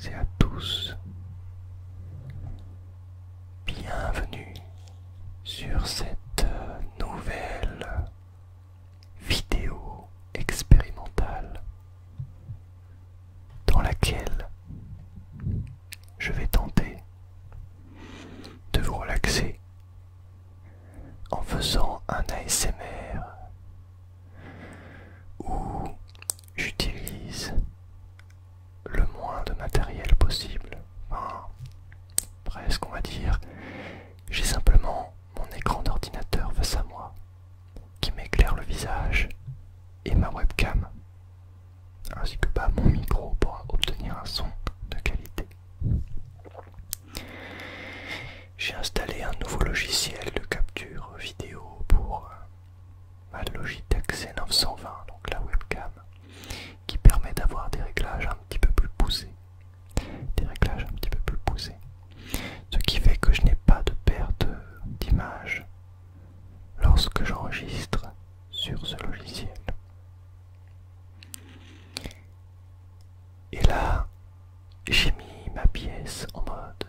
et à tous. Bienvenue sur cette nouvelle vidéo expérimentale dans laquelle je vais tenter de vous relaxer en faisant un ASMR où j'utilise le moins de matériel possible. Enfin, presque on va dire. J'ai simplement mon écran d'ordinateur face à moi qui m'éclaire le visage et ma webcam, ainsi que mon micro pour obtenir un son de qualité. J'ai installé un nouveau logiciel de capture vidéo pour ma Logitech C920, donc la webcam, qui permet d'avoir des réglages un petit peu plus poussés. Ce qui fait que je n'ai pas de perte d'image lorsque j'enregistre sur ce logiciel. Et là, j'ai mis ma pièce en mode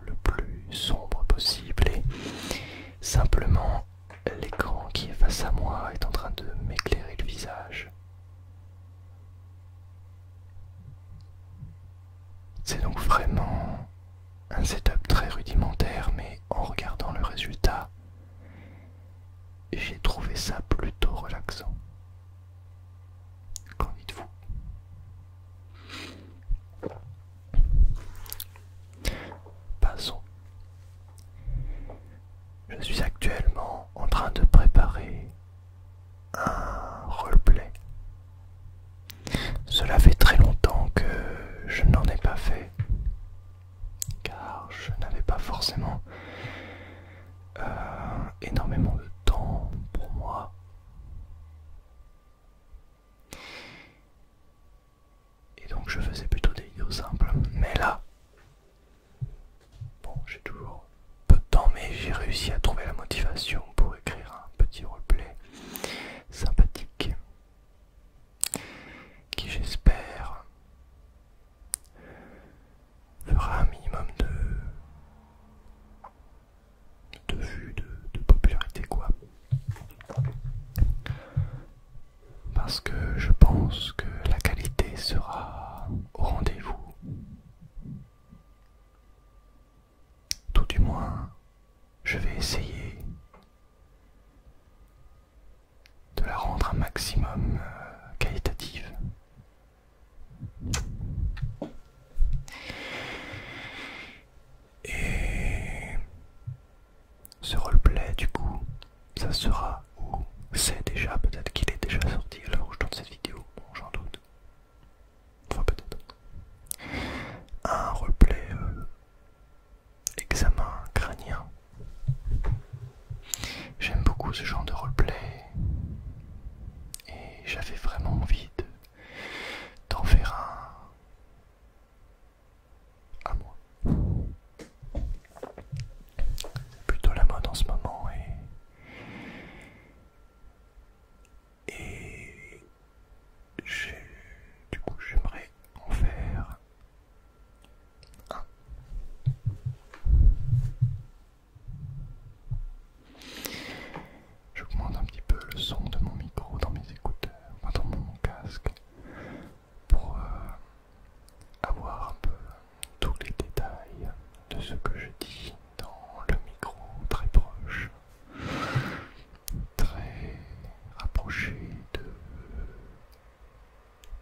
le plus sombre possible et simplement l'écran qui est face à moi est en train de m'éclairer le visage. C'est donc vraiment un setup très rudimentaire, mais en regardant le résultat, j'ai trouvé ça plutôt relaxant. Qu'en dites-vous? Passons. Je suis actuellement en train de préparer un roleplay. Cela fait très longtemps que je n'en ai pas fait, car je n'avais pas forcément énormément de temps pour moi. Et donc je faisais plutôt des vidéos simples. Mais là, bon, j'ai toujours peu de temps, mais j'ai réussi à trouver la motivation pour écrire un petit roleplay sympathique qui, j'espère, fera un minimum de vues, de popularité, quoi. Parce que je pense que la qualité sera au rendez-vous. Tout du moins, je vais essayer de la rendre un maximum qualitative. Et ce roleplay, du coup, ça sera, ou c'est déjà, peut-être qu'il est déjà sorti à l'heure où je tourne cette vidéo, bon, j'en doute. Enfin, peut-être. Un roleplay examen crânien. J'aime beaucoup ce genre de roleplay et j'avais vraiment envie d'en faire un à moi. C'est plutôt la mode en ce moment et du coup j'aimerais en faire un. J'augmente un petit peu le son de mon micro dans mes écouteurs, enfin dans mon casque, pour avoir un peu tous les détails de ce que je dis dans le micro très proche, très rapproché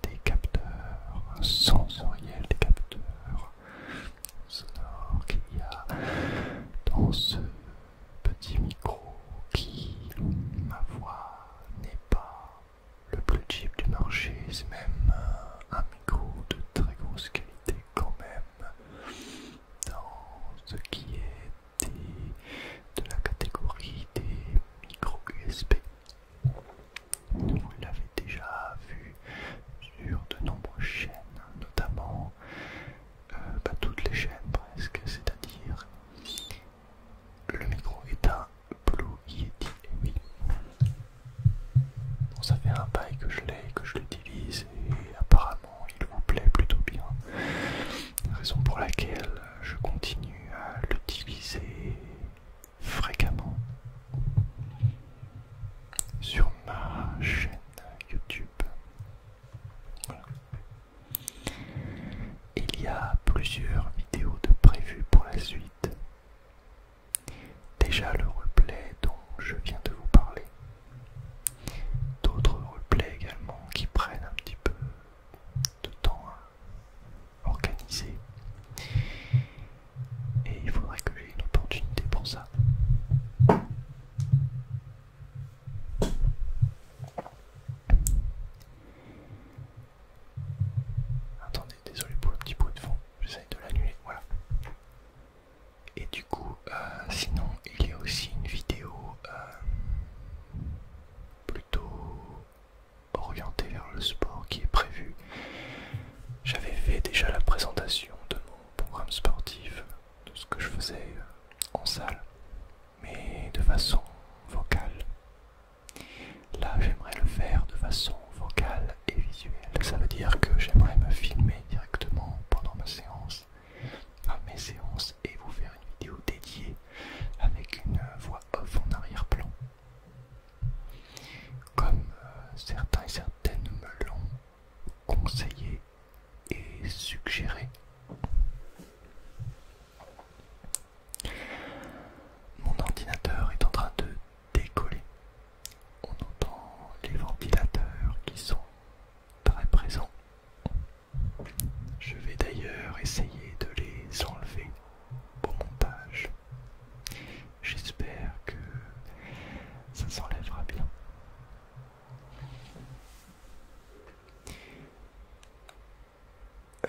des capteurs sensoriels, des capteurs sonores qu'il y a dans ce petit micro qui, ma foi, n'est pas le plus cheap du marché. C'est même un micro de très grosse qualité quand même, dans ce qui est de la catégorie des micros USB. Vous l'avez déjà vu sur de nombreuses chaînes, notamment toutes les chaînes presque, c'est-à-dire le micro est un Blue Yeti, et oui. Bon, ça fait un bail que je l'ai, que je l'utilise et apparemment il vous plaît plutôt bien. conseiller et suggérer. Mon ordinateur est en train de décoller. On entend les ventilateurs qui sont très présents. Je vais d'ailleurs essayer de les enlever au montage. J'espère que ça s'enlèvera bien.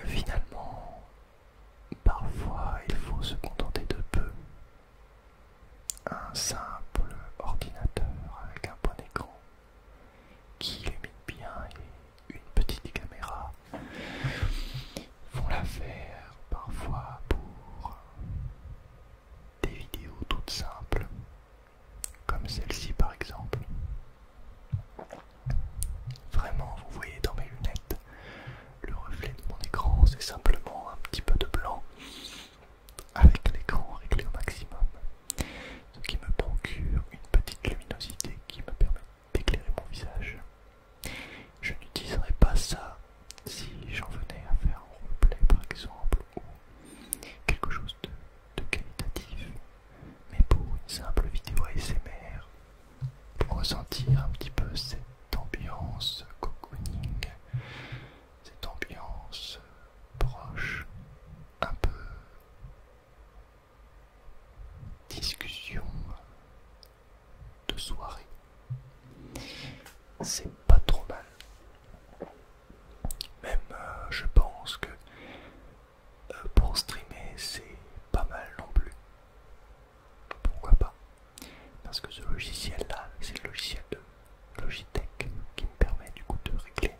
Finalement, parfois il faut se contenter de peu. Un simple ordinateur avec un bon écran qui illumine bien et une petite caméra font l'affaire parfois pour des vidéos toutes simples, comme celle-ci par exemple. Vraiment, vous voyez dans mes lunettes, le reflet de mon écran, c'est simplement un petit peu de blanc avec l'écran réglé au maximum, ce qui me procure une petite luminosité qui me permet d'éclairer mon visage. Je n'utiliserai pas ça si j'en venais à faire un roleplay par exemple, ou quelque chose de qualitatif, mais pour une simple vidéo ASMR, pour ressentir un petit peu cette ambiance cocooning, cette ambiance proche, un peu discussion de soirée. C'est pas trop mal. Même je pense que pour streamer c'est pas mal non plus. Pourquoi pas? Parce que ce logiciel là, c'est le logiciel de Logitech qui me permet du coup de régler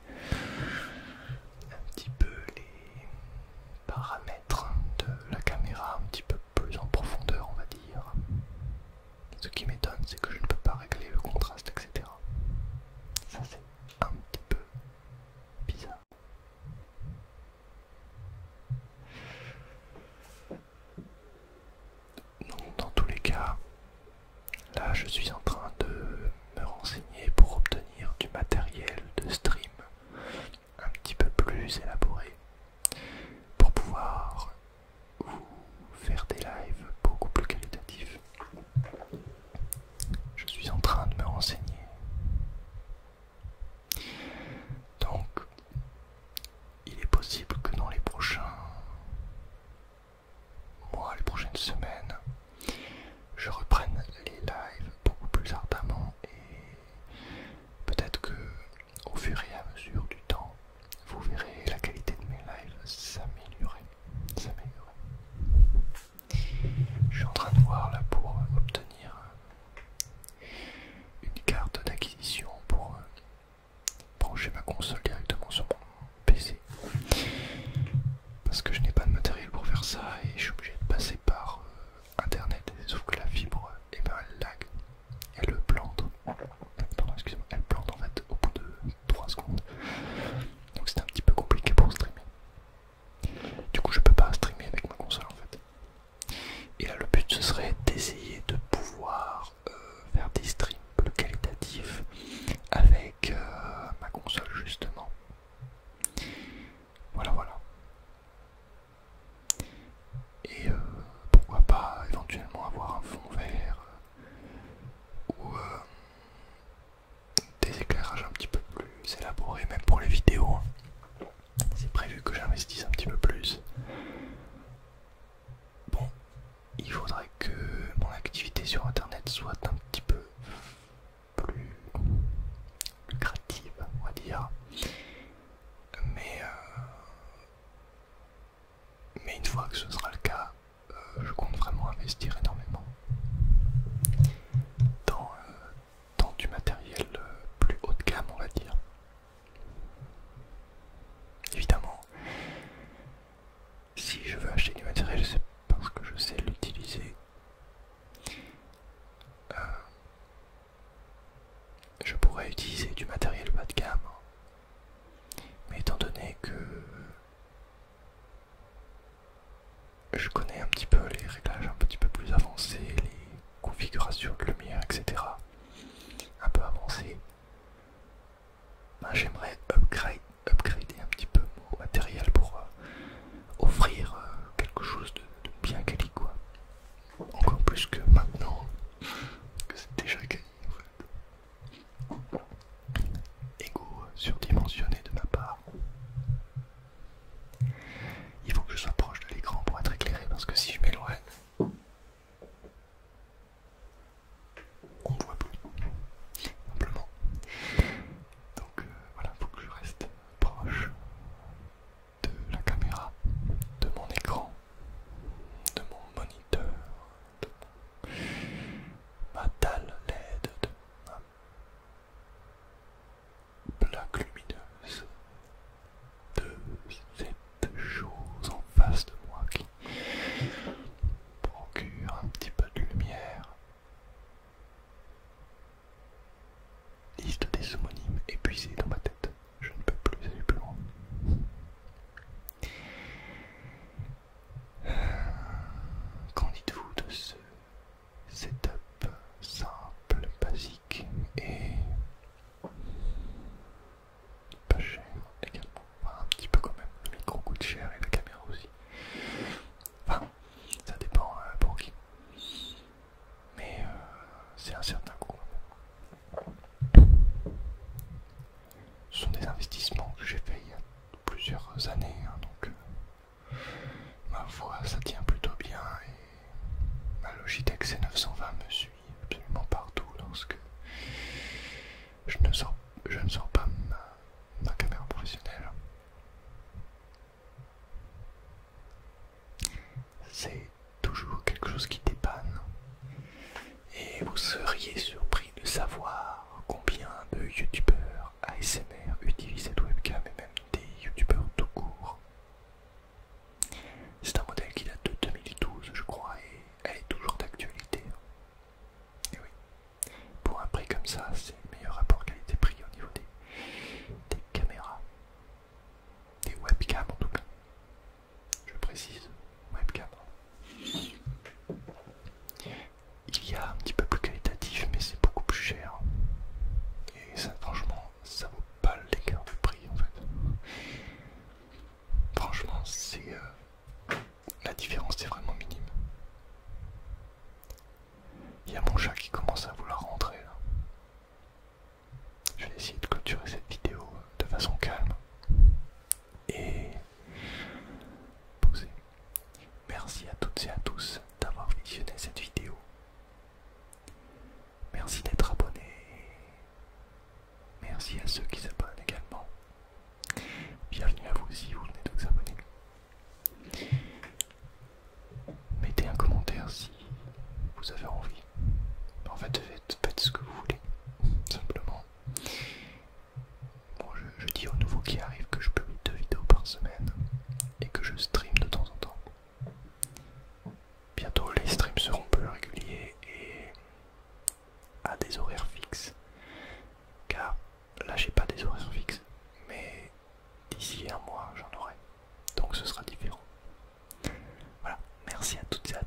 un petit peu les paramètres de la caméra un petit peu plus en profondeur, on va dire. Ce qui m'étonne, c'est que je ne peux pas régler le contraste, etc. Ça c'est un petit peu bizarre. Donc dans tous les cas, là je suis en train de me renseigner pour obtenir du matériel de stream un petit peu plus élaboré pour pouvoir vous faire des lives beaucoup plus qualitatifs. Je suis en train de me renseigner. Donc, il est possible que dans les prochains mois, les prochaines semaines, je reprenne les lives beaucoup plus ardemment et peut-être que au fur et à mesure du temps, vous verrez la qualité de mes lives s'améliorer. Je suis en train de voir là pour obtenir une carte d'acquisition pour brancher ma console directement sur mon PC. Parce que je n'ai pas de matériel pour faire ça et je suis obligé de passer par internet. Sauf que la fibre, eh ben, elle lag. Elle plante. Pardon, excusez-moi, elle plante en fait au bout de 3 secondes. Donc c'est un petit peu compliqué pour streamer. Du coup je peux pas streamer avec ma console en fait. Et là le but ce serait d'essayer de pouvoir faire des streams plus qualitatifs avec ma console justement. Voilà. Et pourquoi pas éventuellement avoir un fond vert ou des éclairages un petit peu plus élaborés, même pour les vidéos. C'est prévu que j'investisse un petit peu plus. Bon, il faudrait que mon activité sur internet soit un petit peu plus lucrative, on va dire. Mais une fois que ce sera le cas, je compte vraiment investir énormément dans du matériel plus haut de gamme, on va dire. Évidemment, coûte cher et la caméra aussi. Enfin, ça dépend pour qui. Mais c'est un certain coût. Ce sont des investissements que j'ai fait il y a plusieurs années, hein, donc ma foi ça tient plutôt bien et ma Logitech C920 me suit absolument partout lorsque je ne sors pas ma caméra professionnelle. C'est toujours quelque chose qui dépanne et vous seriez surpris de savoir combien de youtubeurs ASMR utilisent cette webcam et même des youtubeurs tout court. C'est un modèle qui date de 2012 je crois et elle est toujours d'actualité. Et oui, pour un prix comme ça c'est le meilleur rapport qualité-prix au niveau des caméras, des webcams en tout cas. Je précise, webcam. Il y a un petit peu plus qualitatif mais c'est beaucoup plus cher. Et ça franchement ça vaut pas l'écart de prix en fait. Franchement c'est la différence est vraiment minime. Il y a mon chat qui commence à vouloir rentrer là. Je vais essayer de clôturer cette vidéo de façon calme et posée. Merci à toutes et à tous d'avoir visionné cette vidéo. Merci d'être abonné. Merci à ceux qui s'abonnent également. Bienvenue à vous si vous venez de vous abonner. Mettez un commentaire si vous avez envie. En fait, faites ce que vous voulez. Simplement. Bon, je dis aux nouveaux qui arrivent que je publie 2 vidéos par semaine et que je stream de temps en temps. Bientôt les streams seront plus réguliers et à des horaires fixes. Car là j'ai pas des horaires fixes, mais d'ici un mois j'en aurai. Donc ce sera différent. Voilà, merci à toutes et à